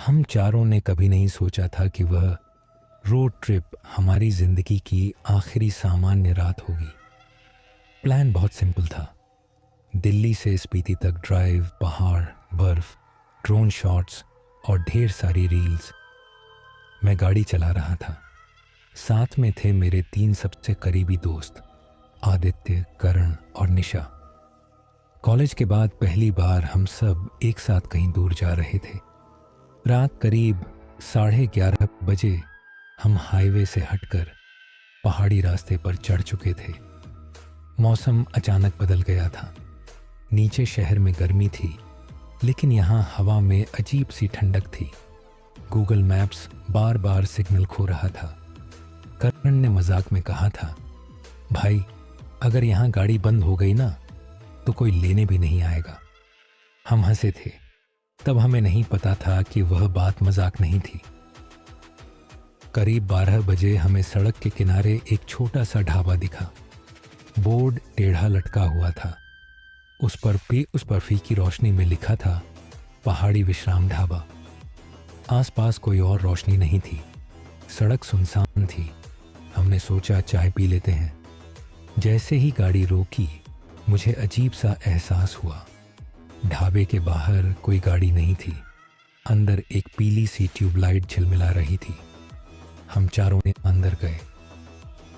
हम चारों ने कभी नहीं सोचा था कि वह रोड ट्रिप हमारी ज़िंदगी की आखिरी सामान्य रात होगी। प्लान बहुत सिंपल था। दिल्ली से स्पीति तक ड्राइव, पहाड़, बर्फ, ड्रोन शॉट्स और ढेर सारी रील्स। मैं गाड़ी चला रहा था। साथ में थे मेरे 3 सबसे करीबी दोस्त, आदित्य, करण और निशा। कॉलेज के बाद पहली बार हम सब एक साथ कहीं दूर जा रहे थे। रात करीब 11:30 बजे हम हाईवे से हटकर पहाड़ी रास्ते पर चढ़ चुके थे। मौसम अचानक बदल गया था। नीचे शहर में गर्मी थी, लेकिन यहाँ हवा में अजीब सी ठंडक थी। गूगल मैप्स बार बार सिग्नल खो रहा था। करण ने मजाक में कहा था, भाई अगर यहाँ गाड़ी बंद हो गई ना तो कोई लेने भी नहीं आएगा। हम हंसे थे। तब हमें नहीं पता था कि वह बात मजाक नहीं थी। करीब 12 बजे हमें सड़क के किनारे एक छोटा सा ढाबा दिखा। बोर्ड टेढ़ा लटका हुआ था। उस पर फीकी रोशनी में लिखा था, पहाड़ी विश्राम ढाबा। आसपास कोई और रोशनी नहीं थी। सड़क सुनसान थी। हमने सोचा चाय पी लेते हैं। जैसे ही गाड़ी रोकी, मुझे अजीब सा एहसास हुआ। ढाबे के बाहर कोई गाड़ी नहीं थी। अंदर एक पीली सी ट्यूबलाइट झिलमिला रही थी। हम चारों ने अंदर गए।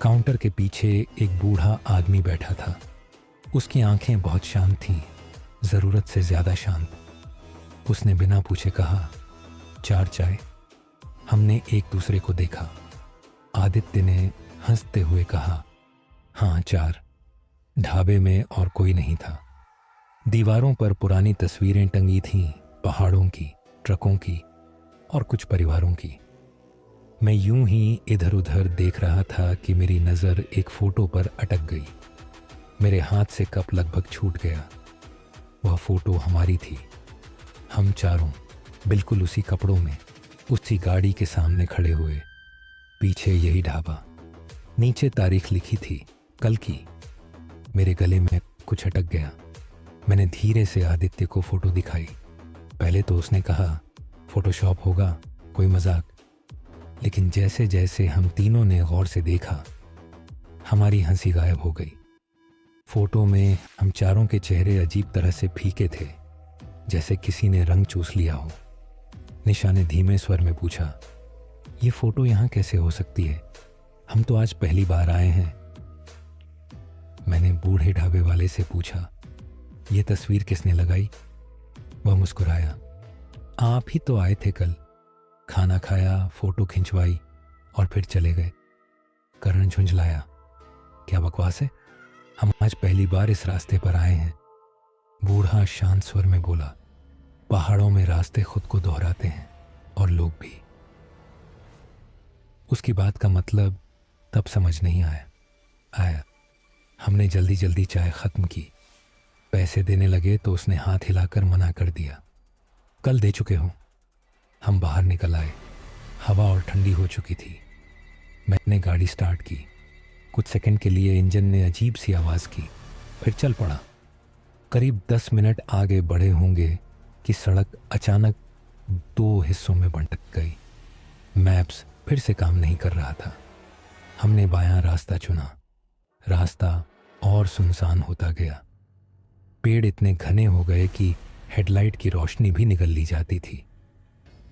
काउंटर के पीछे एक बूढ़ा आदमी बैठा था। उसकी आंखें बहुत शांत थीं, ज़रूरत से ज़्यादा शांत। उसने बिना पूछे कहा, 4 चाय। हमने एक दूसरे को देखा। आदित्य ने हंसते हुए कहा, हाँ 4। ढाबे में और कोई नहीं था। दीवारों पर पुरानी तस्वीरें टंगी थीं, पहाड़ों की, ट्रकों की और कुछ परिवारों की। मैं यूं ही इधर उधर देख रहा था कि मेरी नज़र एक फ़ोटो पर अटक गई। मेरे हाथ से कप लगभग छूट गया। वह फ़ोटो हमारी थी। हम चारों बिल्कुल उसी कपड़ों में, उसी गाड़ी के सामने खड़े हुए। पीछे यही ढाबा। नीचे तारीख लिखी थी, कल की। मेरे गले में कुछ अटक गया। मैंने धीरे से आदित्य को फ़ोटो दिखाई। पहले तो उसने कहा, फ़ोटोशॉप होगा, कोई मजाक। लेकिन जैसे जैसे हम तीनों ने गौर से देखा, हमारी हंसी गायब हो गई। फ़ोटो में हम चारों के चेहरे अजीब तरह से फीके थे, जैसे किसी ने रंग चूस लिया हो। निशा ने धीमे स्वर में पूछा, ये फ़ोटो यहाँ कैसे हो सकती है? हम तो आज पहली बार आए हैं। मैंने बूढ़े ढाबे वाले से पूछा, ये तस्वीर किसने लगाई? वह मुस्कुराया, आप ही तो आए थे कल। खाना खाया, फ़ोटो खिंचवाई और फिर चले गए। करण झुंझलाया, क्या बकवास है? हम आज पहली बार इस रास्ते पर आए हैं। बूढ़ा शांत स्वर में बोला, पहाड़ों में रास्ते खुद को दोहराते हैं और लोग भी। उसकी बात का मतलब तब समझ नहीं आया। हमने जल्दी जल्दी चाय ख़त्म की। पैसे देने लगे तो उसने हाथ हिलाकर मना कर दिया, कल दे चुके हो। हम बाहर निकल आए। हवा और ठंडी हो चुकी थी। मैंने गाड़ी स्टार्ट की। कुछ सेकंड के लिए इंजन ने अजीब सी आवाज़ की, फिर चल पड़ा। करीब 10 मिनट आगे बढ़े होंगे कि सड़क अचानक 2 हिस्सों में बंट गई। मैप्स फिर से काम नहीं कर रहा था। हमने बायां रास्ता चुना। रास्ता और सुनसान होता गया। पेड़ इतने घने हो गए कि हेडलाइट की रोशनी भी निगल ली जाती थी।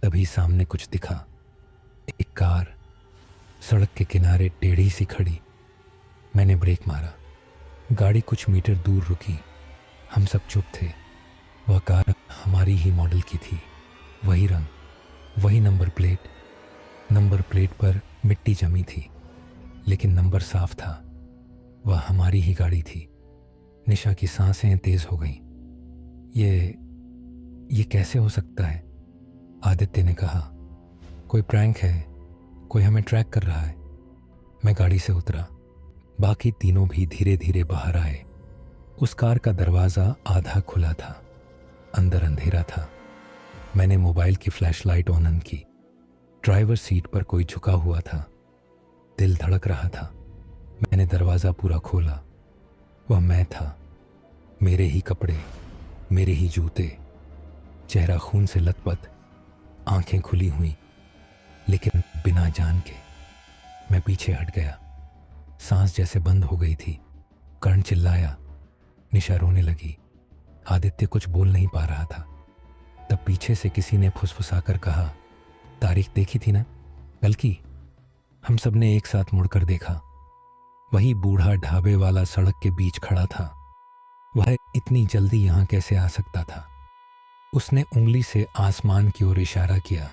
तभी सामने कुछ दिखा, एक कार सड़क के किनारे टेढ़ी सी खड़ी। मैंने ब्रेक मारा। गाड़ी कुछ मीटर दूर रुकी। हम सब चुप थे। वह कार हमारी ही मॉडल की थी। वही रंग, वही नंबर प्लेट। नंबर प्लेट पर मिट्टी जमी थी, लेकिन नंबर साफ था। वह हमारी ही गाड़ी थी। निशा की सांसें तेज हो गईं। ये कैसे हो सकता है? आदित्य ने कहा, कोई प्रैंक है, कोई हमें ट्रैक कर रहा है। मैं गाड़ी से उतरा। बाकी तीनों भी धीरे धीरे बाहर आए। उस कार का दरवाज़ा आधा खुला था। अंदर अंधेरा था। मैंने मोबाइल की फ्लैशलाइट ऑन की। ड्राइवर सीट पर कोई झुका हुआ था। दिल धड़क रहा था। मैंने दरवाज़ा पूरा खोला। वह मैं था। मेरे ही कपड़े, मेरे ही जूते, चेहरा खून से लथपथ। आंखें खुली हुई, लेकिन बिना जान के। मैं पीछे हट गया। सांस जैसे बंद हो गई थी। कर्ण चिल्लाया। निशा रोने लगी। आदित्य कुछ बोल नहीं पा रहा था। तब पीछे से किसी ने फुसफुसाकर कहा, तारीख देखी थी ना कल की? हम सब ने एक साथ मुड़कर देखा। वही बूढ़ा ढाबे वाला सड़क के बीच खड़ा था। वह इतनी जल्दी यहां कैसे आ सकता था? उसने उंगली से आसमान की ओर इशारा किया।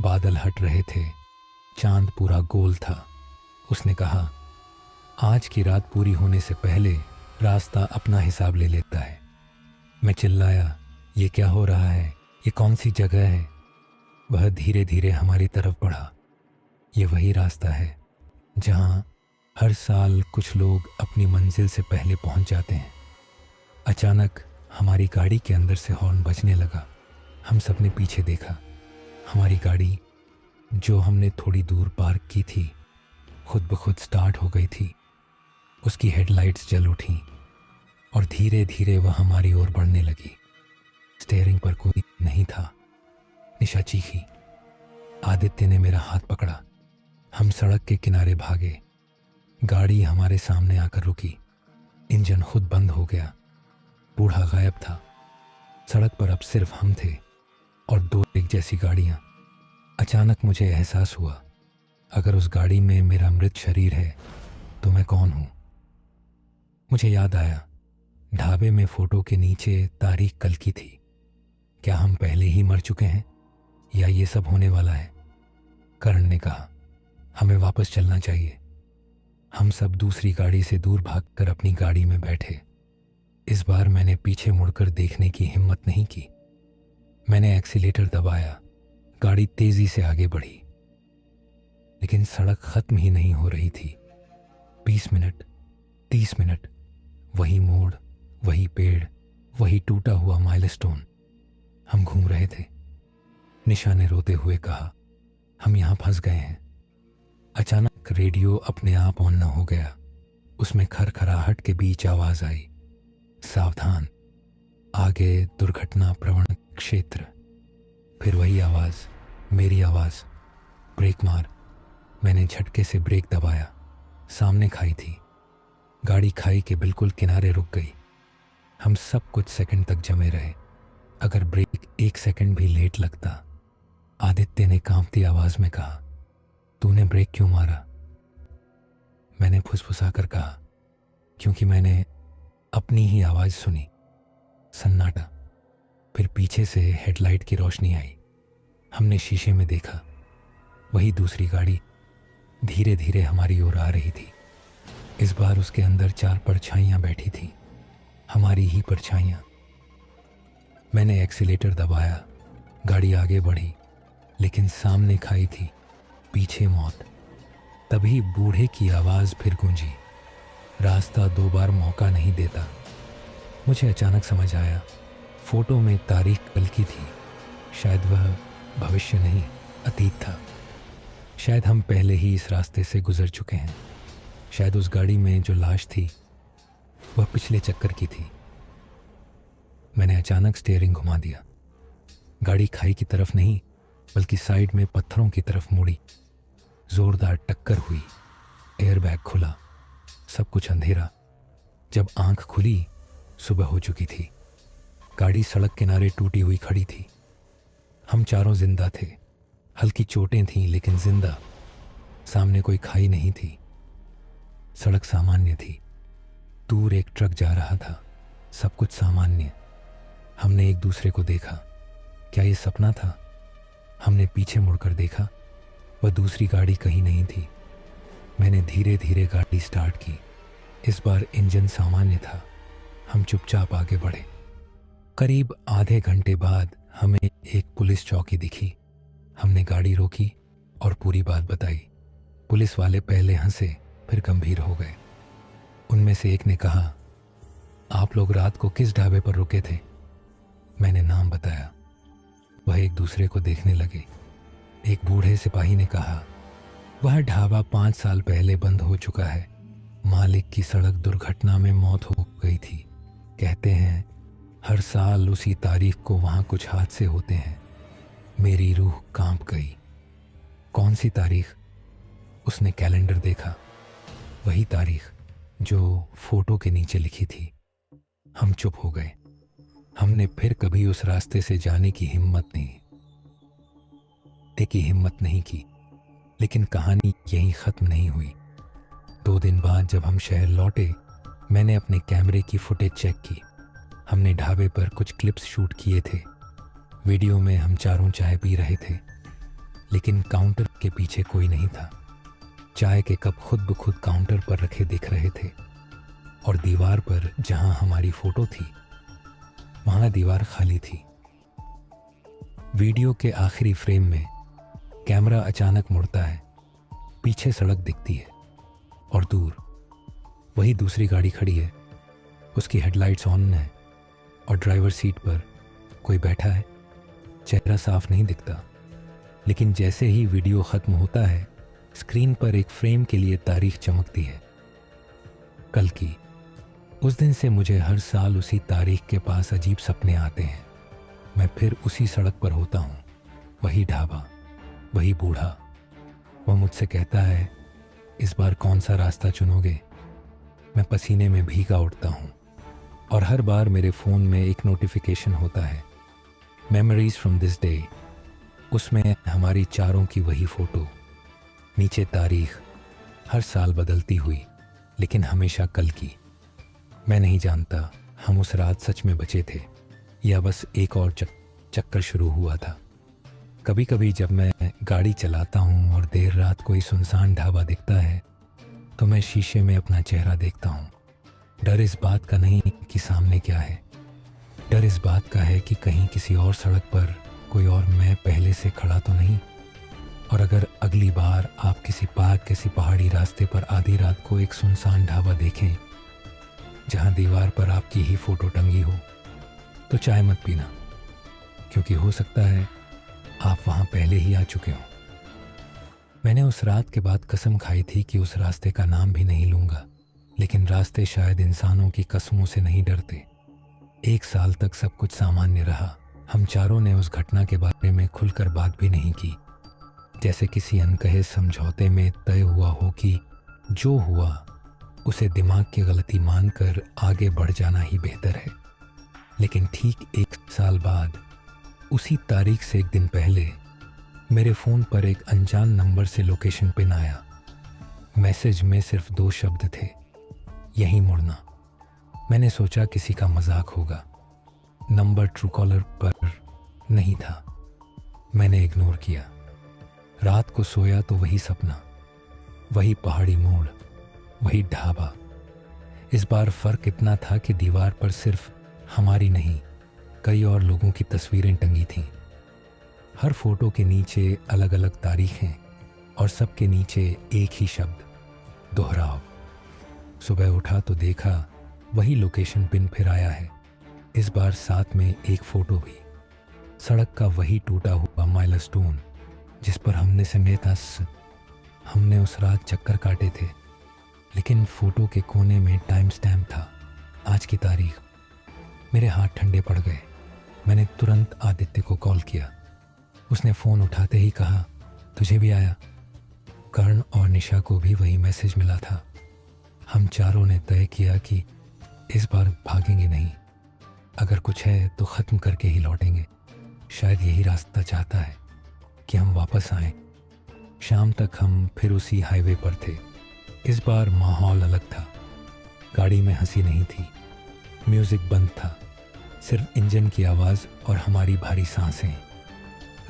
बादल हट रहे थे, चांद पूरा गोल था। उसने कहा, आज की रात पूरी होने से पहले रास्ता अपना हिसाब ले लेता है। मैं चिल्लाया, ये क्या हो रहा है? ये कौन सी जगह है? वह धीरे धीरे हमारी तरफ बढ़ा। ये वही रास्ता है जहां हर साल कुछ लोग अपनी मंजिल से पहले पहुंच जाते हैं। अचानक हमारी गाड़ी के अंदर से हॉर्न बजने लगा। हम सब ने पीछे देखा। हमारी गाड़ी, जो हमने थोड़ी दूर पार्क की थी, खुद ब खुद स्टार्ट हो गई थी। उसकी हेडलाइट्स जल उठी और धीरे धीरे वह हमारी ओर बढ़ने लगी। स्टीयरिंग पर कोई नहीं था। निशा चीखी। आदित्य ने मेरा हाथ पकड़ा। हम सड़क के किनारे भागे। गाड़ी हमारे सामने आकर रुकी। इंजन खुद बंद हो गया। बूढ़ा गायब था। सड़क पर अब सिर्फ हम थे और दो एक जैसी गाड़ियां। अचानक मुझे एहसास हुआ, अगर उस गाड़ी में मेरा मृत शरीर है तो मैं कौन हूं? मुझे याद आया, ढाबे में फोटो के नीचे तारीख कल की थी। क्या हम पहले ही मर चुके हैं या ये सब होने वाला है? कर्ण ने कहा, हमें वापस चलना चाहिए। हम सब दूसरी गाड़ी से दूर भागकर अपनी गाड़ी में बैठे। इस बार मैंने पीछे मुड़कर देखने की हिम्मत नहीं की। मैंने एक्सीलेटर दबाया। गाड़ी तेजी से आगे बढ़ी, लेकिन सड़क खत्म ही नहीं हो रही थी। 20 मिनट, 30 मिनट, वही मोड़, वही पेड़, वही टूटा हुआ माइलस्टोन। हम घूम रहे थे। निशा ने रोते हुए कहा, हम यहां फंस गए हैं। अचानक रेडियो अपने आप ऑन न हो गया। उसमें खरखराहट के बीच आवाज आई, सावधान, आगे दुर्घटना प्रवण क्षेत्र। फिर वही आवाज, मेरी आवाज, ब्रेक मार। मैंने झटके से ब्रेक दबाया। सामने खाई थी। गाड़ी खाई के बिल्कुल किनारे रुक गई। हम सब कुछ सेकंड तक जमे रहे। अगर ब्रेक 1 सेकंड भी लेट लगता। आदित्य ने कांपती आवाज में कहा, तूने ब्रेक क्यों मारा? मैंने फुसफुसाकर कहा, क्योंकि मैंने अपनी ही आवाज सुनी। सन्नाटा। फिर पीछे से हेडलाइट की रोशनी आई। हमने शीशे में देखा, वही दूसरी गाड़ी धीरे धीरे हमारी ओर आ रही थी। इस बार उसके अंदर 4 परछाइयां बैठी थीं, हमारी ही परछाइयां। मैंने एक्सीलेटर दबाया। गाड़ी आगे बढ़ी, लेकिन सामने खाई थी, पीछे मौत। तभी बूढ़े की आवाज फिर गूंजी, रास्ता 2 बार मौका नहीं देता। मुझे अचानक समझ आया, फोटो में तारीख कल की थी। शायद वह भविष्य नहीं, अतीत था। शायद हम पहले ही इस रास्ते से गुजर चुके हैं। शायद उस गाड़ी में जो लाश थी वह पिछले चक्कर की थी। मैंने अचानक स्टीयरिंग घुमा दिया। गाड़ी खाई की तरफ नहीं, बल्कि साइड में पत्थरों की तरफ मुड़ी। जोरदार टक्कर हुई। एयरबैग खुला। सब कुछ अंधेरा। जब आंख खुली, सुबह हो चुकी थी। गाड़ी सड़क किनारे टूटी हुई खड़ी थी। हम चारों जिंदा थे। हल्की चोटें थीं, लेकिन जिंदा। सामने कोई खाई नहीं थी। सड़क सामान्य थी। दूर एक ट्रक जा रहा था। सब कुछ सामान्य। हमने एक दूसरे को देखा। क्या ये सपना था? हमने पीछे मुड़कर देखा। वह दूसरी गाड़ी कहीं नहीं थी। मैंने धीरे धीरे गाड़ी स्टार्ट की। इस बार इंजन सामान्य था। हम चुपचाप आगे बढ़े। करीब आधे घंटे बाद हमें एक पुलिस चौकी दिखी। हमने गाड़ी रोकी और पूरी बात बताई। पुलिस वाले पहले हंसे, फिर गंभीर हो गए। उनमें से एक ने कहा, आप लोग रात को किस ढाबे पर रुके थे? मैंने नाम बताया। वह एक दूसरे को देखने लगे। एक बूढ़े सिपाही ने कहा, वह ढाबा 5 साल पहले बंद हो चुका है। मालिक की सड़क दुर्घटना में मौत हो गई थी। कहते हैं हर साल उसी तारीख को वहाँ कुछ हादसे होते हैं। मेरी रूह कांप गई। कौन सी तारीख? उसने कैलेंडर देखा, वही तारीख जो फोटो के नीचे लिखी थी। हम चुप हो गए। हमने फिर कभी उस रास्ते से जाने की हिम्मत नहीं की। लेकिन कहानी यहीं ख़त्म नहीं हुई। 2 दिन बाद जब हम शहर लौटे, मैंने अपने कैमरे की फुटेज चेक की। हमने ढाबे पर कुछ क्लिप्स शूट किए थे। वीडियो में हम चारों चाय पी रहे थे, लेकिन काउंटर के पीछे कोई नहीं था। चाय के कप खुद ब खुद काउंटर पर रखे दिख रहे थे, और दीवार पर जहां हमारी फोटो थी, वहां दीवार खाली थी। वीडियो के आखिरी फ्रेम में कैमरा अचानक मुड़ता है। पीछे सड़क दिखती है और दूर वही दूसरी गाड़ी खड़ी है। उसकी हेडलाइट्स ऑन है और ड्राइवर सीट पर कोई बैठा है। चेहरा साफ नहीं दिखता, लेकिन जैसे ही वीडियो ख़त्म होता है, स्क्रीन पर एक फ्रेम के लिए तारीख चमकती है, कल की। उस दिन से मुझे हर साल उसी तारीख के पास अजीब सपने आते हैं। मैं फिर उसी सड़क पर होता हूँ, वही ढाबा, वही बूढ़ा। वह मुझसे कहता है, इस बार कौन सा रास्ता चुनोगे? मैं पसीने में भीगा उठता हूँ, और हर बार मेरे फ़ोन में एक नोटिफिकेशन होता है, मेमोरीज फ्रॉम दिस डे। उसमें हमारी चारों की वही फ़ोटो, नीचे तारीख, हर साल बदलती हुई, लेकिन हमेशा कल की। मैं नहीं जानता हम उस रात सच में बचे थे या बस एक और चक्कर शुरू हुआ था। कभी कभी जब मैं गाड़ी चलाता हूँ और देर रात कोई सुनसान ढाबा दिखता है, तो मैं शीशे में अपना चेहरा देखता हूँ। डर इस बात का नहीं कि सामने क्या है, डर इस बात का है कि कहीं किसी और सड़क पर कोई और मैं पहले से खड़ा तो नहीं। और अगर अगली बार आप किसी पहाड़ी रास्ते पर आधी रात को एक सुनसान ढाबा देखें जहाँ दीवार पर आपकी ही फोटो टंगी हो, तो चाय मत पीना, क्योंकि हो सकता है आप वहाँ पहले ही आ चुके हो। मैंने उस रात के बाद कसम खाई थी कि उस रास्ते का नाम भी नहीं लूँगा, लेकिन रास्ते शायद इंसानों की कसमों से नहीं डरते। 1 साल तक सब कुछ सामान्य रहा। हम चारों ने उस घटना के बारे में खुलकर बात भी नहीं की, जैसे किसी अनकहे समझौते में तय हुआ हो कि जो हुआ उसे दिमाग की गलती मानकर आगे बढ़ जाना ही बेहतर है। लेकिन ठीक 1 साल बाद, उसी तारीख से 1 दिन पहले, मेरे फ़ोन पर एक अनजान नंबर से लोकेशन पिन आया। मैसेज में सिर्फ 2 शब्द थे, यहीं मुड़ना। मैंने सोचा किसी का मजाक होगा। नंबर ट्रू कॉलर पर नहीं था। मैंने इग्नोर किया। रात को सोया तो वही सपना, वही पहाड़ी मोड़, वही ढाबा। इस बार फ़र्क इतना था कि दीवार पर सिर्फ हमारी नहीं, कई और लोगों की तस्वीरें टंगी थीं। हर फोटो के नीचे अलग अलग तारीखें, और सबके नीचे एक ही शब्द, दोहराव। सुबह उठा तो देखा वही लोकेशन पिन फिर आया है, इस बार साथ में एक फ़ोटो भी। सड़क का वही टूटा हुआ माइलस्टोन जिस पर हमने उस रात चक्कर काटे थे, लेकिन फ़ोटो के कोने में टाइम स्टैम्प था, आज की तारीख। मेरे हाथ ठंडे पड़ गए। मैंने तुरंत आदित्य को कॉल किया। उसने फ़ोन उठाते ही कहा, तुझे भी आया? कर्ण और निशा को भी वही मैसेज मिला था। हम चारों ने तय किया कि इस बार भागेंगे नहीं, अगर कुछ है तो ख़त्म करके ही लौटेंगे। शायद यही रास्ता चाहता है कि हम वापस आएं। शाम तक हम फिर उसी हाईवे पर थे। इस बार माहौल अलग था। गाड़ी में हंसी नहीं थी, म्यूज़िक बंद था, सिर्फ इंजन की आवाज़ और हमारी भारी सांसें।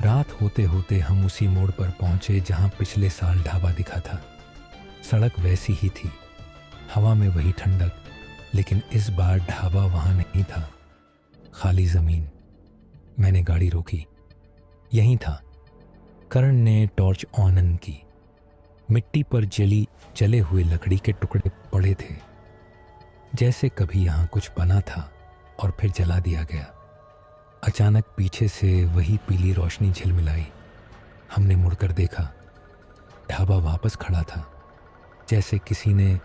रात होते होते हम उसी मोड़ पर पहुंचे जहां पिछले साल ढाबा दिखा था। सड़क वैसी ही थी, हवा में वही ठंडक, लेकिन इस बार ढाबा वहां नहीं था, खाली ज़मीन। मैंने गाड़ी रोकी। यहीं था। कर्ण ने टॉर्च ऑन की। मिट्टी पर जले हुए लकड़ी के टुकड़े पड़े थे, जैसे कभी यहाँ कुछ बना था और फिर जला दिया गया। अचानक पीछे से वही पीली रोशनी झिलमिलाई। हमने मुड़कर देखा। ढाबा वापस खड़ा था, जैसे किसी ने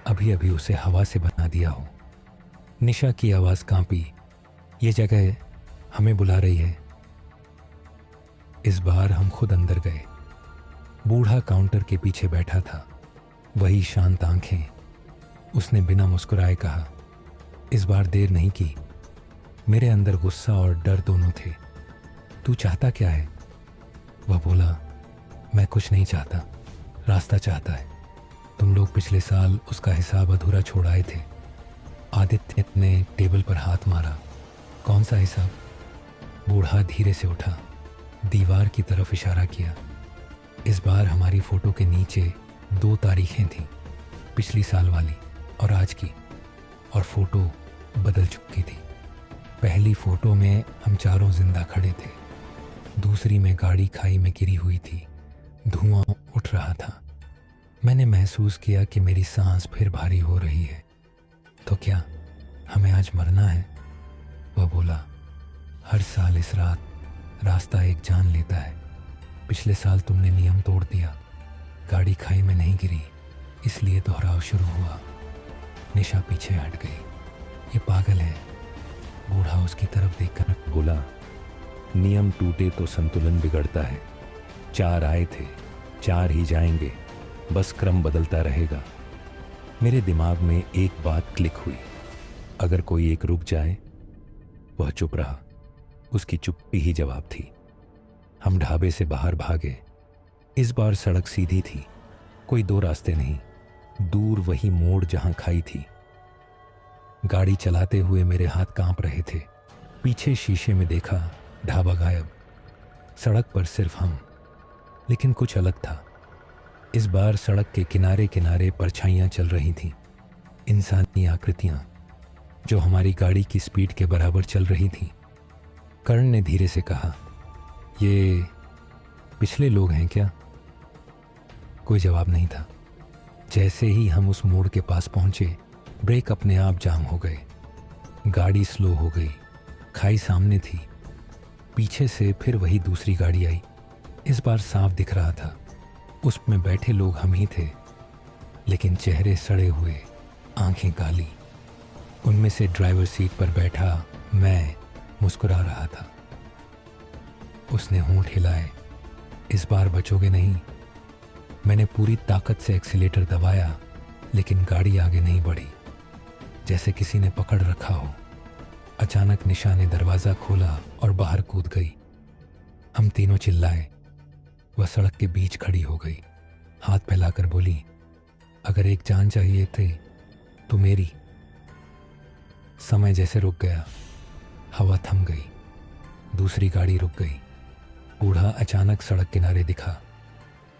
अभी अभी उसे हवा से बना दिया हो। निशा की आवाज़ कांपी, ये जगह हमें बुला रही है। इस बार हम खुद अंदर गए। बूढ़ा काउंटर के पीछे बैठा था, वही शांत आंखें। उसने बिना मुस्कुराए कहा, इस बार देर नहीं की। मेरे अंदर गुस्सा और डर दोनों थे। तू चाहता क्या है? वह बोला, मैं कुछ नहीं चाहता, रास्ता चाहता है। तुम लोग पिछले साल उसका हिसाब अधूरा छोड़ आए थे। आदित्य ने टेबल पर हाथ मारा। कौन सा हिसाब? बूढ़ा धीरे से उठा, दीवार की तरफ इशारा किया। इस बार हमारी फोटो के नीचे 2 तारीखें थीं, पिछली साल वाली और आज की, और फोटो बदल चुकी थी। पहली फोटो में हम चारों जिंदा खड़े थे, दूसरी में गाड़ी खाई में गिरी हुई थी, धुआं उठ रहा था। मैंने महसूस किया कि मेरी सांस फिर भारी हो रही है। तो क्या हमें आज मरना है? वह बोला, हर साल इस रात रास्ता एक जान लेता है। पिछले साल तुमने नियम तोड़ दिया, गाड़ी खाई में नहीं गिरी, इसलिए दोहराव शुरू हुआ। निशा पीछे हट गई। ये पागल है, बूढ़ा उसकी तरफ देखकर बोला, नियम टूटे तो संतुलन बिगड़ता है। 4 आए थे, 4 ही जाएंगे, बस क्रम बदलता रहेगा। मेरे दिमाग में एक बात क्लिक हुई, अगर कोई एक रुक जाए। वह चुप रहा। उसकी चुप्पी ही जवाब थी। हम ढाबे से बाहर भागे। इस बार सड़क सीधी थी, कोई 2 रास्ते नहीं। दूर वही मोड़ जहां खाई थी। गाड़ी चलाते हुए मेरे हाथ कांप रहे थे। पीछे शीशे में देखा, ढाबा गायब, सड़क पर सिर्फ हम। लेकिन कुछ अलग था। इस बार सड़क के किनारे किनारे परछाइयां चल रही थीं, इंसानी आकृतियां जो हमारी गाड़ी की स्पीड के बराबर चल रही थीं। कर्ण ने धीरे से कहा, ये पिछले लोग हैं क्या? कोई जवाब नहीं था। जैसे ही हम उस मोड़ के पास पहुंचे, ब्रेक अपने आप जाम हो गए। गाड़ी स्लो हो गई। खाई सामने थी। पीछे से फिर वही दूसरी गाड़ी आई। इस बार साफ दिख रहा था, उसमें बैठे लोग हम ही थे, लेकिन चेहरे सड़े हुए, आंखें काली। उनमें से ड्राइवर सीट पर बैठा मैं मुस्कुरा रहा था। उसने होंठ हिलाए, इस बार बचोगे नहीं। मैंने पूरी ताकत से एक्सीलेटर दबाया, लेकिन गाड़ी आगे नहीं बढ़ी, जैसे किसी ने पकड़ रखा हो। अचानक निशा ने दरवाज़ा खोला और बाहर कूद गई। हम तीनों चिल्लाए। वह सड़क के बीच खड़ी हो गई, हाथ फैलाकर बोली, अगर एक जान चाहिए थे तो मेरी। समय जैसे रुक गया, हवा थम गई, दूसरी गाड़ी रुक गई। बूढ़ा अचानक सड़क किनारे दिखा।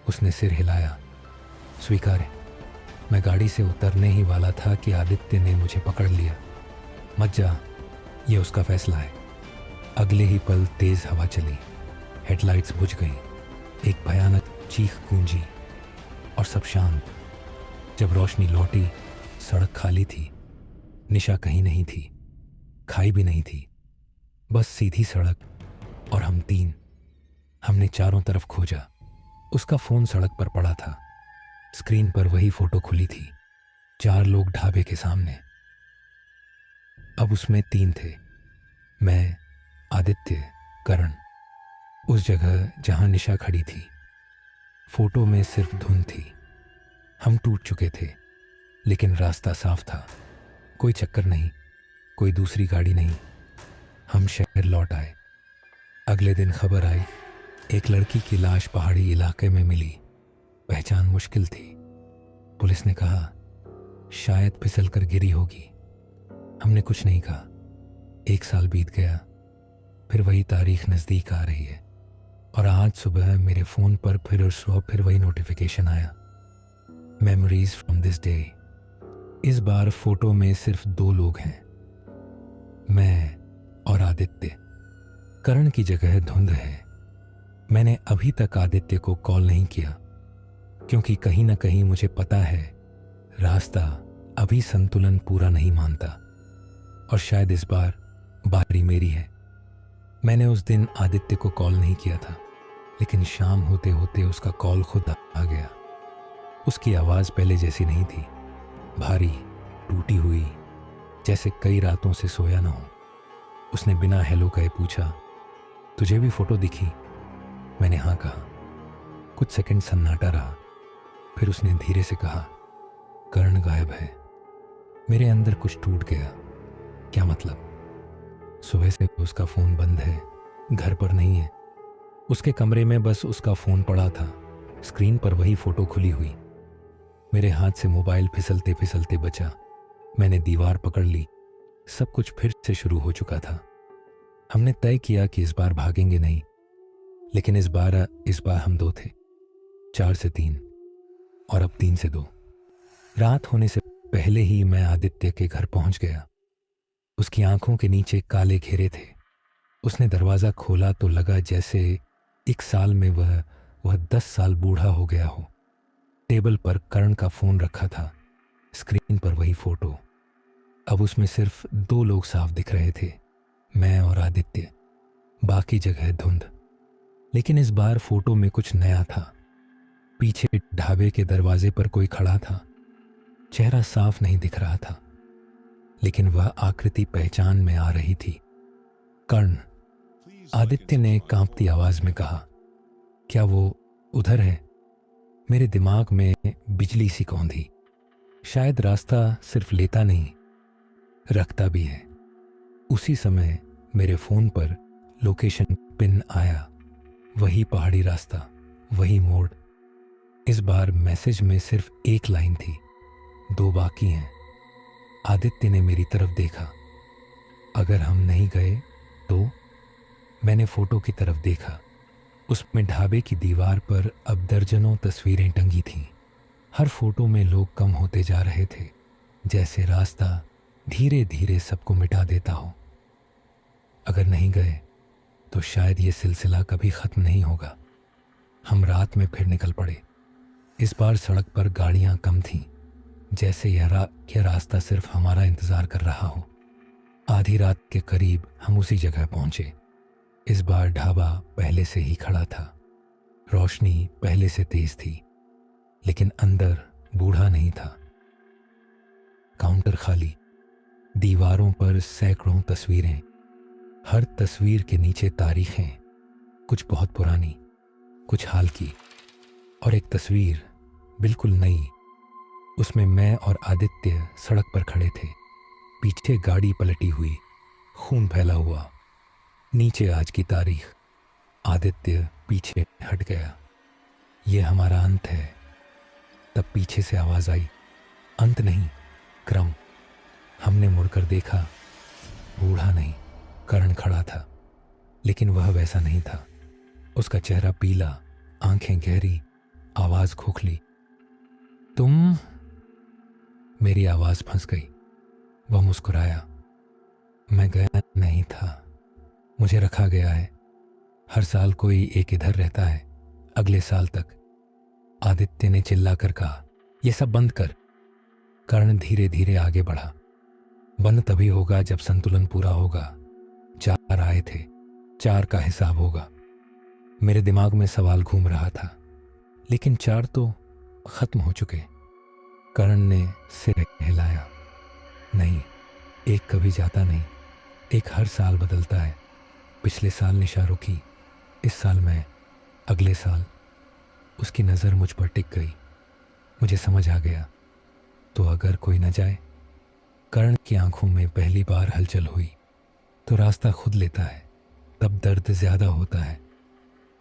उसने सिर हिलाया, स्वीकार है। मैं गाड़ी से उतरने ही वाला था कि आदित्य ने मुझे पकड़ लिया। मत जा, ये उसका फैसला है। अगले ही पल तेज हवा चली, हेडलाइट्स बुझ गईं, एक भयानक चीख गूंजी और सब शांत। जब रोशनी लौटी, सड़क खाली थी। निशा कहीं नहीं थी, खाई भी नहीं थी, बस सीधी सड़क और हम 3। हमने चारों तरफ खोजा। उसका फोन सड़क पर पड़ा था। स्क्रीन पर वही फोटो खुली थी, 4 लोग ढाबे के सामने। अब उसमें 3 थे, मैं, आदित्य, करण। उस जगह जहां निशा खड़ी थी। फोटो में सिर्फ धुंध थी। हम टूट चुके थे, लेकिन रास्ता साफ था। कोई चक्कर नहीं, कोई दूसरी गाड़ी नहीं। हम शहर लौट आए। अगले दिन खबर आई, एक लड़की की लाश पहाड़ी इलाके में मिली। पहचान मुश्किल थी। पुलिस ने कहा, शायद फिसल कर गिरी होगी। हमने कुछ नहीं कहा। 1 साल बीत गया, फिर वही तारीख नज़दीक आ रही है, और आज सुबह मेरे फ़ोन पर फिर वही नोटिफिकेशन आया, मेमोरीज फ्रॉम दिस डे। इस बार फोटो में सिर्फ 2 लोग हैं, मैं और आदित्य। करण की जगह धुंध है। मैंने अभी तक आदित्य को कॉल नहीं किया, क्योंकि कहीं ना कहीं मुझे पता है रास्ता अभी संतुलन पूरा नहीं मानता, और शायद इस बार बारी मेरी है। मैंने उस दिन आदित्य को कॉल नहीं किया था, लेकिन शाम होते होते उसका कॉल खुद आ गया। उसकी आवाज़ पहले जैसी नहीं थी, भारी, टूटी हुई, जैसे कई रातों से सोया ना हो। उसने बिना हेलो कहे पूछा, तुझे भी फोटो दिखी? मैंने हाँ कहा। कुछ सेकंड सन्नाटा रहा, फिर उसने धीरे से कहा, कर्ण गायब है। मेरे अंदर कुछ टूट गया। क्या मतलब? सुबह से उसका फ़ोन बंद है, घर पर नहीं है। उसके कमरे में बस उसका फ़ोन पड़ा था, स्क्रीन पर वही फ़ोटो खुली हुई। मेरे हाथ से मोबाइल फिसलते फिसलते बचा। मैंने दीवार पकड़ ली। सब कुछ फिर से शुरू हो चुका था। हमने तय किया कि इस बार भागेंगे नहीं, लेकिन इस बार हम 2 थे, 4 से 3 और अब 3 से 2। रात होने से पहले ही मैं आदित्य के घर पहुंच गया। उसकी आंखों के नीचे काले घेरे थे। उसने दरवाज़ा खोला तो लगा जैसे 1 साल में वह 10 साल बूढ़ा हो गया हो। टेबल पर कर्ण का फ़ोन रखा था, स्क्रीन पर वही फ़ोटो। अब उसमें सिर्फ 2 लोग साफ दिख रहे थे, मैं और आदित्य। बाकी जगह धुंध। लेकिन इस बार फ़ोटो में कुछ नया था। पीछे ढाबे के दरवाजे पर कोई खड़ा था। चेहरा साफ नहीं दिख रहा था, लेकिन वह आकृति पहचान में आ रही थी। कर्ण, आदित्य ने कांपती आवाज में कहा। क्या वो उधर है? मेरे दिमाग में बिजली सी कौंधी। शायद रास्ता सिर्फ लेता नहीं, रखता भी है। उसी समय मेरे फोन पर लोकेशन पिन आया। वही पहाड़ी रास्ता, वही मोड़। इस बार मैसेज में सिर्फ 1 लाइन थी, 2 बाकी हैं। आदित्य ने मेरी तरफ देखा। अगर हम नहीं गए तो? मैंने फोटो की तरफ देखा। उसमें ढाबे की दीवार पर अब दर्जनों तस्वीरें टंगी थीं। हर फोटो में लोग कम होते जा रहे थे, जैसे रास्ता धीरे धीरे सबको मिटा देता हो। अगर नहीं गए तो शायद ये सिलसिला कभी ख़त्म नहीं होगा। हम रात में फिर निकल पड़े। इस बार सड़क पर गाड़ियां कम थीं, जैसे यह रास्ता सिर्फ हमारा इंतज़ार कर रहा हो। आधी रात के करीब हम उसी जगह पहुंचे। इस बार ढाबा पहले से ही खड़ा था। रोशनी पहले से तेज थी, लेकिन अंदर बूढ़ा नहीं था। काउंटर खाली, दीवारों पर सैकड़ों तस्वीरें। हर तस्वीर के नीचे तारीखें, कुछ बहुत पुरानी, कुछ हाल की, और एक तस्वीर बिल्कुल नई। उसमें मैं और आदित्य सड़क पर खड़े थे। पीछे गाड़ी पलटी हुई, खून फैला हुआ। नीचे आज की तारीख। आदित्य पीछे हट गया। ये हमारा अंत है। तब पीछे से आवाज आई, अंत नहीं, क्रम। हमने मुड़कर देखा। बूढ़ा नहीं, कर्ण खड़ा था, लेकिन वह वैसा नहीं था। उसका चेहरा पीला, आंखें गहरी, आवाज खोखली। तुम? मेरी आवाज फंस गई। वह मुस्कुराया। मैं गया नहीं था, मुझे रखा गया है। हर साल कोई एक इधर रहता है, अगले साल तक। आदित्य ने चिल्लाकर कहा, यह सब बंद कर। कर्ण धीरे धीरे आगे बढ़ा। बंद तभी होगा जब संतुलन पूरा होगा। 4 आए थे, 4 का हिसाब होगा। मेरे दिमाग में सवाल घूम रहा था, लेकिन 4 तो खत्म हो चुके। कर्ण ने सिर हिलाया। नहीं, एक कभी जाता नहीं, एक हर साल बदलता है। पिछले साल निशा रुकी, इस साल मैं, अगले साल। उसकी नज़र मुझ पर टिक गई। मुझे समझ आ गया, तो अगर कोई न जाए। कर्ण की आंखों में पहली बार हलचल हुई। तो रास्ता खुद लेता है, तब दर्द ज़्यादा होता है।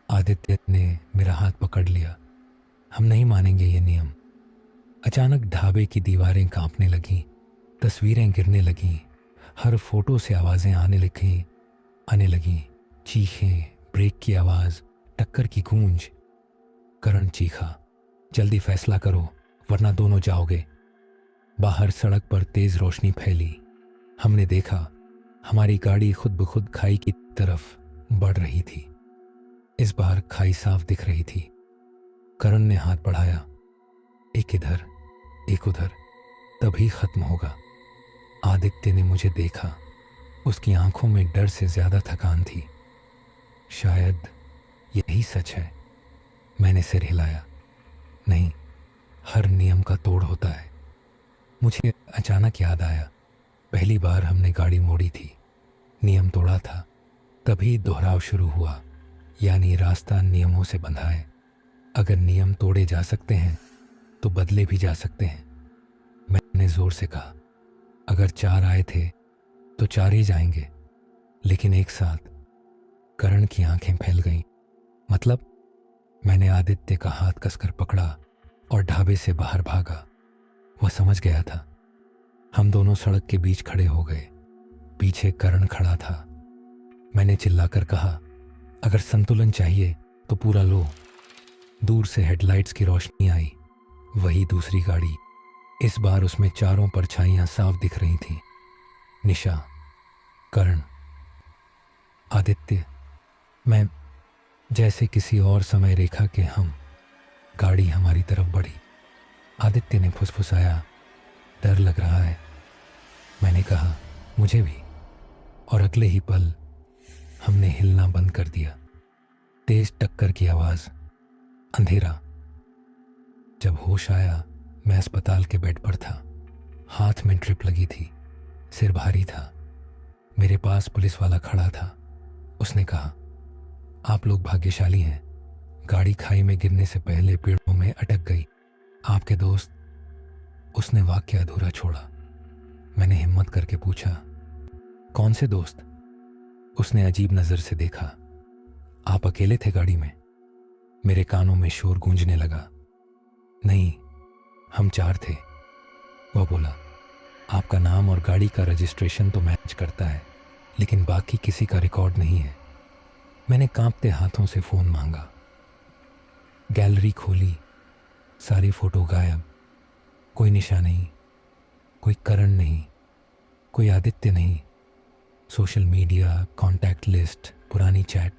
आदित्य ने मेरा हाथ पकड़ लिया। हम नहीं मानेंगे ये नियम। अचानक ढाबे की दीवारें कांपने लगीं, तस्वीरें गिरने लगीं। हर फोटो से आवाज़ें आने लगीं। चीखें, ब्रेक की आवाज़, टक्कर की गूंज। कर्ण चीखा, जल्दी फैसला करो वरना दोनों जाओगे। बाहर सड़क पर तेज रोशनी फैली। हमने देखा, हमारी गाड़ी खुद ब खुद खाई की तरफ बढ़ रही थी। इस बार खाई साफ दिख रही थी। कर्ण ने हाथ बढ़ाया, एक इधर, एक उधर, तभी खत्म होगा। आदित्य ने मुझे देखा। उसकी आंखों में डर से ज्यादा थकान थी। शायद यही सच है। मैंने सिर हिलाया। नहीं, हर नियम का तोड़ होता है। मुझे अचानक याद आया, पहली बार हमने गाड़ी मोड़ी थी, नियम तोड़ा था, तभी दोहराव शुरू हुआ। यानी रास्ता नियमों से बंधा है। अगर नियम तोड़े जा सकते हैं तो बदले भी जा सकते हैं। मैंने जोर से कहा, अगर 4 आए थे तो 4 ही जाएंगे, लेकिन एक साथ। करण की आंखें फैल गईं। मतलब? मैंने आदित्य का हाथ कसकर पकड़ा और ढाबे से बाहर भागा। वह समझ गया था। हम दोनों सड़क के बीच खड़े हो गए। पीछे करण खड़ा था। मैंने चिल्लाकर कहा, अगर संतुलन चाहिए तो पूरा लो। दूर से हेडलाइट्स की रोशनी आई। वही दूसरी गाड़ी। इस बार उसमें चारों परछाइयां साफ दिख रही थीं। निशा, करण, आदित्य, मैं। जैसे किसी और समय रेखा के हम। गाड़ी हमारी तरफ बढ़ी। आदित्य ने फुसफुसाया, डर लग रहा है। मैंने कहा, मुझे भी। और अगले ही पल हमने हिलना बंद कर दिया। तेज टक्कर की आवाज, अंधेरा। जब होश आया, मैं अस्पताल के बेड पर था। हाथ में ड्रिप लगी थी, सिर भारी था। मेरे पास पुलिस वाला खड़ा था। उसने कहा, आप लोग भाग्यशाली हैं। गाड़ी खाई में गिरने से पहले पेड़ों में अटक गई। आपके दोस्त। उसने वाक्य अधूरा छोड़ा। मैंने हिम्मत करके पूछा, कौन से दोस्त? उसने अजीब नजर से देखा। आप अकेले थे गाड़ी में? मेरे कानों में शोर गूंजने लगा। नहीं, हम 4 थे। वह बोला, आपका नाम और गाड़ी का रजिस्ट्रेशन तो मैच करता है, लेकिन बाकी किसी का रिकॉर्ड नहीं है। मैंने कांपते हाथों से फ़ोन मांगा। गैलरी खोली। सारी फोटो गायब। कोई निशा नहीं, कोई करण नहीं, कोई आदित्य नहीं। सोशल मीडिया, कॉन्टैक्ट लिस्ट, पुरानी चैट,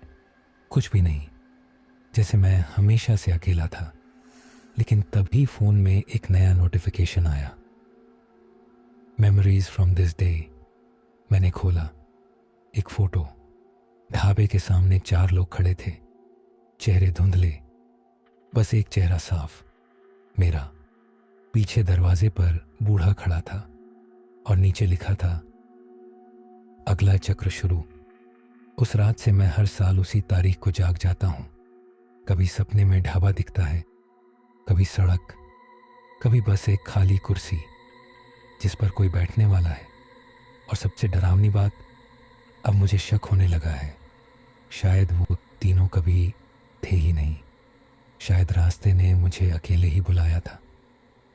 कुछ भी नहीं। जैसे मैं हमेशा से अकेला था। लेकिन तभी फ़ोन में एक नया नोटिफिकेशन आया, मेमोरीज फ्रॉम दिस डे। मैंने खोला। एक फ़ोटो। ढाबे के सामने 4 लोग खड़े थे, चेहरे धुंधले, बस एक चेहरा साफ, मेरा। पीछे दरवाजे पर बूढ़ा खड़ा था और नीचे लिखा था, अगला चक्र शुरू। उस रात से मैं हर साल उसी तारीख को जाग जाता हूँ। कभी सपने में ढाबा दिखता है, कभी सड़क, कभी बस एक खाली कुर्सी जिस पर कोई बैठने वाला है। और सबसे डरावनी बात, अब मुझे शक होने लगा है, शायद वो तीनों कभी थे ही नहीं। शायद रास्ते ने मुझे अकेले ही बुलाया था।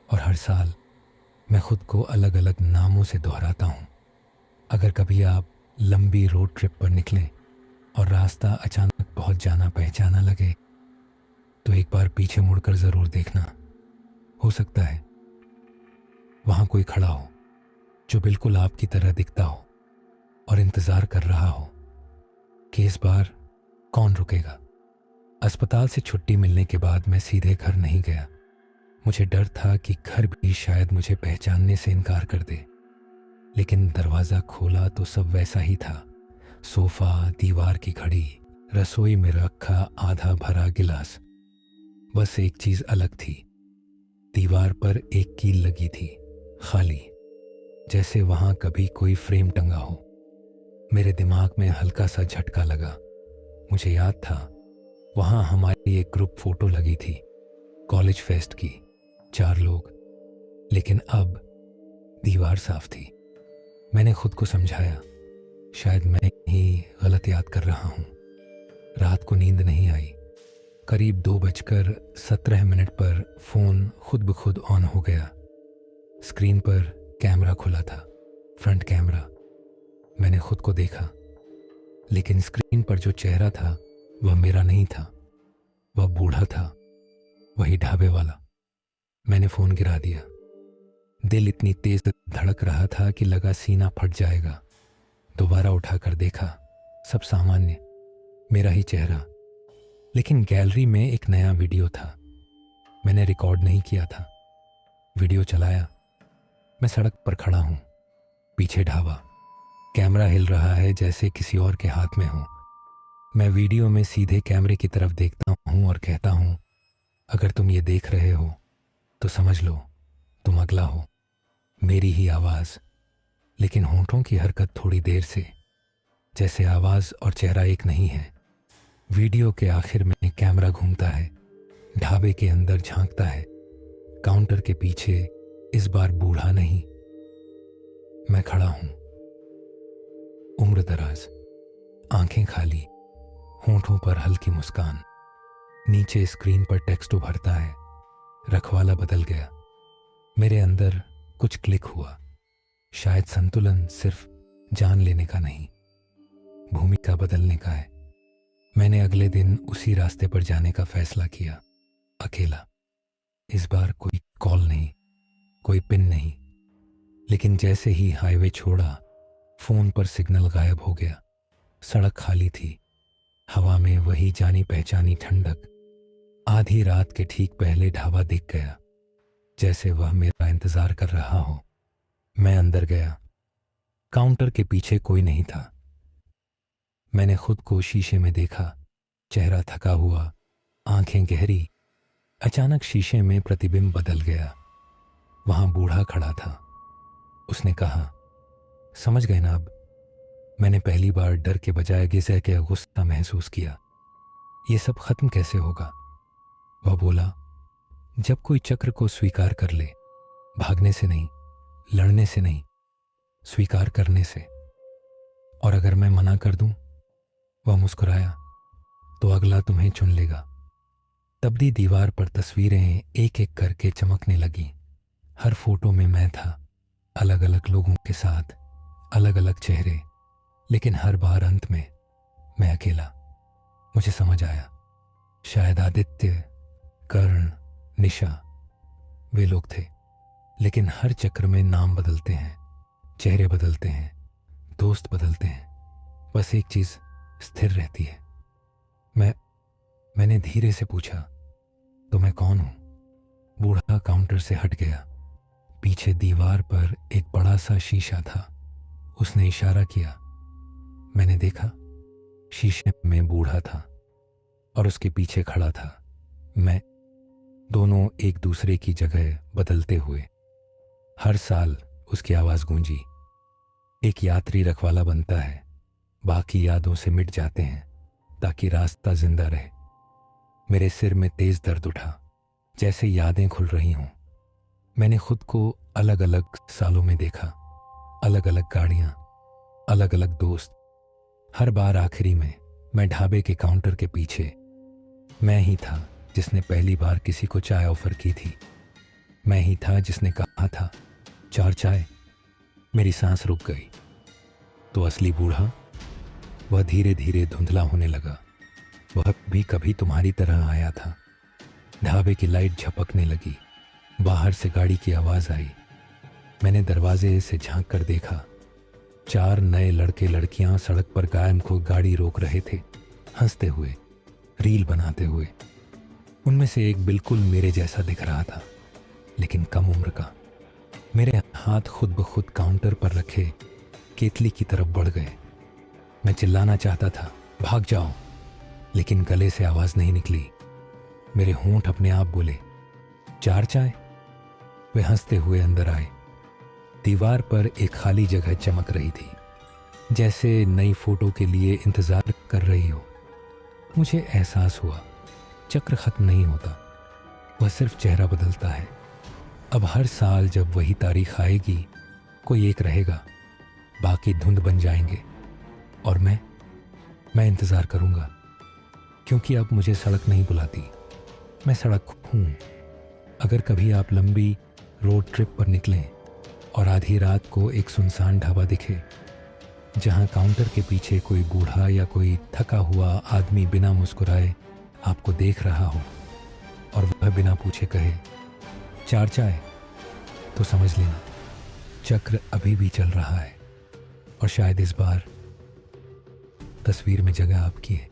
और हर साल मैं खुद को अलग अलग नामों से दोहराता हूँ। अगर कभी आप लंबी रोड ट्रिप पर निकलें और रास्ता अचानक बहुत जाना पहचाना लगे, तो एक बार पीछे मुड़कर ज़रूर देखना। हो सकता है वहाँ कोई खड़ा हो जो बिल्कुल आपकी तरह दिखता हो और इंतज़ार कर रहा हो कि इस बार कौन रुकेगा। अस्पताल से छुट्टी मिलने के बाद मैं सीधे घर नहीं गया। मुझे डर था कि घर भी शायद मुझे पहचानने से इनकार कर दे। लेकिन दरवाज़ा खोला तो सब वैसा ही था। सोफ़ा, दीवार की घड़ी, रसोई में रखा आधा भरा गिलास। बस एक चीज़ अलग थी, दीवार पर एक कील लगी थी, खाली, जैसे वहाँ कभी कोई फ्रेम टंगा हो। मेरे दिमाग में हल्का सा झटका लगा। मुझे याद था वहाँ हमारी एक ग्रुप फोटो लगी थी, कॉलेज फेस्ट की, 4 लोग। लेकिन अब दीवार साफ थी। मैंने खुद को समझाया, शायद मैं ही गलत याद कर रहा हूँ। रात को नींद नहीं आई। करीब 2:17 पर फ़ोन खुद ब खुद ऑन हो गया। स्क्रीन पर कैमरा खुला था, फ्रंट कैमरा। मैंने खुद को देखा, लेकिन स्क्रीन पर जो चेहरा था वह मेरा नहीं था, वह बूढ़ा था, वही ढाबे वाला। मैंने फ़ोन गिरा दिया। दिल इतनी तेज धड़क रहा था कि लगा सीना फट जाएगा। दोबारा उठाकर देखा, सब सामान्य, मेरा ही चेहरा। लेकिन गैलरी में एक नया वीडियो था। मैंने रिकॉर्ड नहीं किया था। वीडियो चलाया। मैं सड़क पर खड़ा हूँ, पीछे ढाबा। कैमरा हिल रहा है जैसे किसी और के हाथ में हो। मैं वीडियो में सीधे कैमरे की तरफ देखता हूँ और कहता हूँ, अगर तुम ये देख रहे हो तो समझ लो तुम अगला हो। मेरी ही आवाज़, लेकिन होंठों की हरकत थोड़ी देर से, जैसे आवाज़ और चेहरा एक नहीं है। वीडियो के आखिर में कैमरा घूमता है, ढाबे के अंदर झांकता है। काउंटर के पीछे इस बार बूढ़ा नहीं, मैं खड़ा हूं, उम्र दराज, आंखें खाली, होंठों पर हल्की मुस्कान। नीचे स्क्रीन पर टेक्स्ट उभरता है, रखवाला बदल गया। मेरे अंदर कुछ क्लिक हुआ। शायद संतुलन सिर्फ जान लेने का नहीं, भूमिका बदलने का है। मैंने अगले दिन उसी रास्ते पर जाने का फैसला किया, अकेला। इस बार कोई कॉल नहीं, कोई पिन नहीं। लेकिन जैसे ही हाईवे छोड़ा, फोन पर सिग्नल गायब हो गया। सड़क खाली थी, हवा में वही जानी पहचानी ठंडक। आधी रात के ठीक पहले ढाबा दिख गया, जैसे वह मेरा इंतजार कर रहा हो। मैं अंदर गया। काउंटर के पीछे कोई नहीं था। मैंने खुद को शीशे में देखा, चेहरा थका हुआ, आंखें गहरी। अचानक शीशे में प्रतिबिंब बदल गया। वहां बूढ़ा खड़ा था। उसने कहा, समझ गए ना अब? मैंने पहली बार डर के बजाय गिज़े के गुस्सा महसूस किया। ये सब खत्म कैसे होगा? वह बोला, जब कोई चक्र को स्वीकार कर ले, भागने से नहीं, लड़ने से नहीं, स्वीकार करने से। और अगर मैं मना कर दूं? वह मुस्कुराया, तो अगला तुम्हें चुन लेगा। तबदी दीवार पर तस्वीरें एक एक करके चमकने लगी। हर फोटो में मैं था, अलग अलग लोगों के साथ, अलग अलग चेहरे, लेकिन हर बार अंत में मैं अकेला। मुझे समझ आया, शायद आदित्य, कर्ण, निशा वे लोग थे। लेकिन हर चक्र में नाम बदलते हैं, चेहरे बदलते हैं, दोस्त बदलते हैं, बस एक चीज स्थिर रहती है। मैंने धीरे से पूछा, तो मैं कौन हूं? बूढ़ा काउंटर से हट गया। पीछे दीवार पर एक बड़ा सा शीशा था। उसने इशारा किया। मैंने देखा, शीशे में बूढ़ा था और उसके पीछे खड़ा था मैं। दोनों एक दूसरे की जगह बदलते हुए। हर साल उसकी आवाज गूंजी। एक यात्री रखवाला बनता है, बाकी यादों से मिट जाते हैं ताकि रास्ता जिंदा रहे। मेरे सिर में तेज दर्द उठा, जैसे यादें खुल रही हों। मैंने खुद को अलग अलग सालों में देखा, अलग अलग गाड़ियां, अलग अलग दोस्त। हर बार आखिरी में मैं ढाबे के काउंटर के पीछे। मैं ही था जिसने पहली बार किसी को चाय ऑफर की थी। मैं ही था जिसने कहा था, 4 चाय। मेरी सांस रुक गई। तो असली बूढ़ा? वह धीरे धीरे धुंधला होने लगा। वह भी कभी तुम्हारी तरह आया था। ढाबे की लाइट झपकने लगी। बाहर से गाड़ी की आवाज आई। मैंने दरवाजे से झांक कर देखा। 4 नए लड़के लड़कियां सड़क पर कायम को गाड़ी रोक रहे थे, हंसते हुए, रील बनाते हुए। उनमें से एक बिल्कुल मेरे जैसा दिख रहा था, लेकिन कम उम्र का। मेरे हाथ खुद ब खुद काउंटर पर रखे केतली की तरफ बढ़ गए। मैं चिल्लाना चाहता था, भाग जाओ, लेकिन गले से आवाज नहीं निकली। मेरे होंठ अपने आप बोले, 4 चाय। वे हंसते हुए अंदर आए। दीवार पर एक खाली जगह चमक रही थी, जैसे नई फोटो के लिए इंतजार कर रही हो। मुझे एहसास हुआ, चक्र खत्म नहीं होता, वह सिर्फ चेहरा बदलता है। अब हर साल जब वही तारीख आएगी, कोई एक रहेगा, बाकी धुंध बन जाएंगे। और मैं इंतजार करूंगा, क्योंकि अब मुझे सड़क नहीं बुलाती, मैं सड़क हूं। अगर कभी आप लंबी रोड ट्रिप पर निकलें और आधी रात को एक सुनसान ढाबा दिखे, जहां काउंटर के पीछे कोई बूढ़ा या कोई थका हुआ आदमी बिना मुस्कुराए आपको देख रहा हो, और वह बिना पूछे कहे, 4 चाय, तो समझ लेना, चक्र अभी भी चल रहा है। और शायद इस बार तस्वीर में जगह आपकी है।